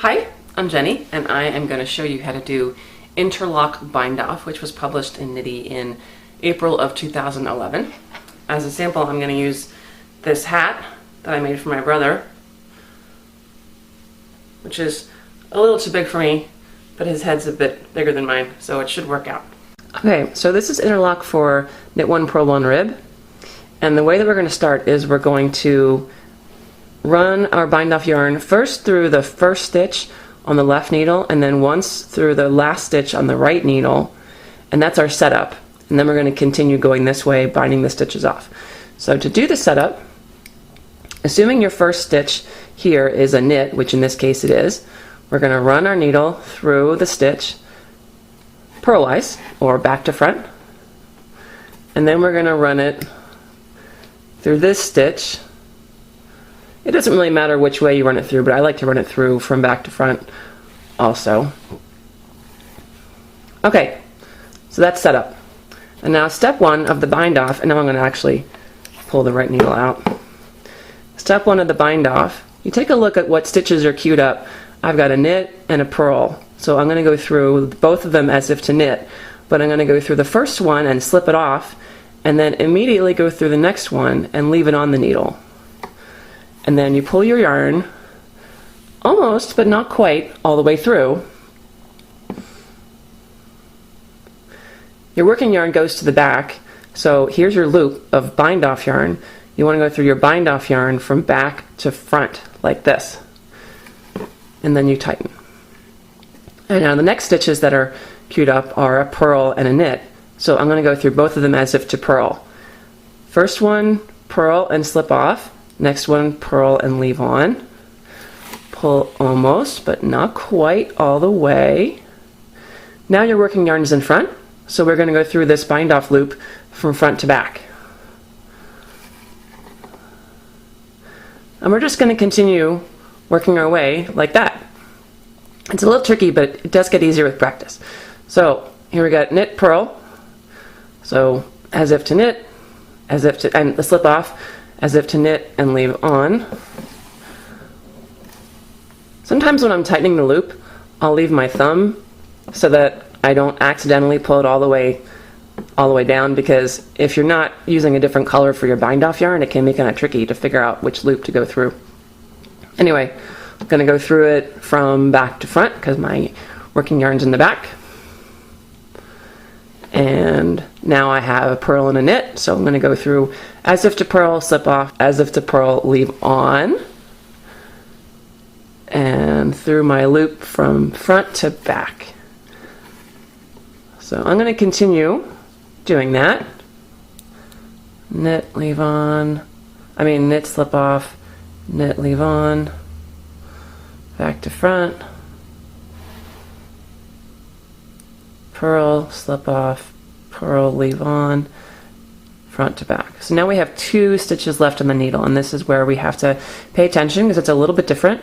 Hi, I'm Jenny, and I am going to show you how to do Interlock bindoff, which was published in Knitty in April of 2011. As a sample, I'm going to use this hat that I made for my brother, which is a little too big for me, but his head's a bit bigger than mine, so it should work out. Okay, so this is Interlock for knit 1, purl 1 rib, and the way that we're going to start is we're going to run our bind off yarn first through the first stitch on the left needle and then once through the last stitch on the right needle, and that's our setup. And then we're going to continue going this way, binding the stitches off. So to do the setup, assuming your first stitch here is a knit, which in this case it is, we're going to run our needle through the stitch purlwise or back to front, and then we're going to run it through this stitch. It doesn't really matter which way you run it through, but I like to run it through from back to front also. Okay, so that's set up. And now step one of the bind off, and now I'm going to actually pull the right needle out. Step one of the bind off, you take a look at what stitches are queued up. I've got a knit and a purl, so I'm going to go through both of them as if to knit, but I'm going to go through the first one and slip it off, and then immediately go through the next one and leave it on the needle. And then you pull your yarn almost, but not quite, all the way through. Your working yarn goes to the back, so here's your loop of bind off yarn. You want to go through your bind off yarn from back to front, like this. And then you tighten. And now the next stitches that are queued up are a purl and a knit. So I'm going to go through both of them as if to purl. First one, purl and slip off. Next one, purl and leave on. Pull almost, but not quite all the way. Now your working yarn is in front, so we're going to go through this bind off loop from front to back. And we're just going to continue working our way like that. It's a little tricky, but it does get easier with practice. So here we got knit, purl. So as if to knit, as if to, and the slip off, as if to knit and leave on. Sometimes when I'm tightening the loop, I'll leave my thumb so that I don't accidentally pull it all the way down, because if you're not using a different color for your bind off yarn, it can be kind of tricky to figure out which loop to go through. Anyway, I'm going to go through it from back to front because my working yarn's in the back. And now I have a purl and a knit, so I'm going to go through as if to purl, slip off, as if to purl, leave on, and through my loop from front to back. So I'm going to continue doing that. Knit, leave on, knit, slip off, knit, leave on, back to front, purl, slip off, purl, leave on, front to back. So now we have 2 stitches left on the needle, and this is where we have to pay attention because it's a little bit different.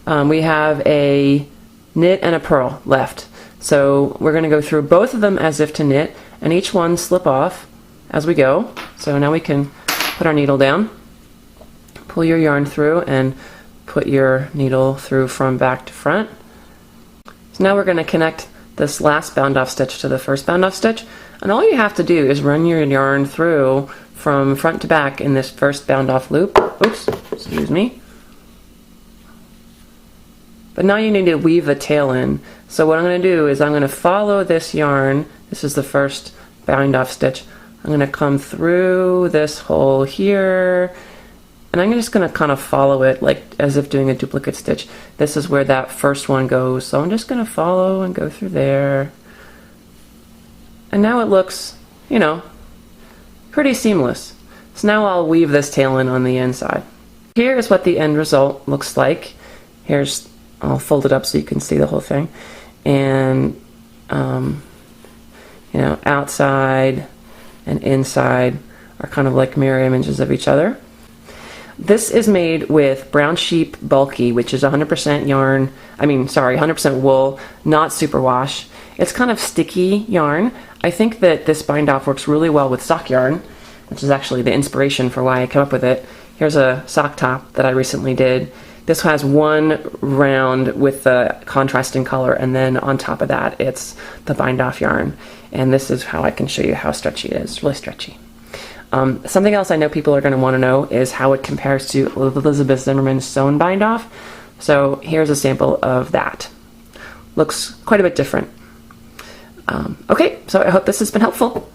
We have a knit and a purl left. So we're going to go through both of them as if to knit, and each one slip off as we go. So now we can put our needle down, pull your yarn through, and put your needle through from back to front. So now we're going to connect this last bound off stitch to the first bound off stitch, and all you have to do is run your yarn through from front to back in this first bound off loop. Oops, excuse me. But now you need to weave the tail in. So what I'm going to do is I'm going to follow this yarn. This is the first bind off stitch. I'm going to come through this hole here, and I'm just going to kind of follow it like as if doing a duplicate stitch. This is where that first one goes, so I'm just going to follow and go through there. And now it looks, pretty seamless. So now I'll weave this tail in on the inside. Here's what the end result looks like. I'll fold it up so you can see the whole thing. And, outside and inside are kind of like mirror images of each other. This is made with Brown Sheep Bulky, which is 100% yarn, 100% wool, not superwash. It's kind of sticky yarn. I think that this bind off works really well with sock yarn, which is actually the inspiration for why I came up with it. Here's a sock top that I recently did, This has one round with the contrasting color, and then on top of that, it's the bind-off yarn. And this is how I can show you how stretchy it is. It's really stretchy. Something else I know people are going to want to know is how it compares to Elizabeth Zimmerman's sewn bind-off. So here's a sample of that. Looks quite a bit different. Okay, so I hope this has been helpful.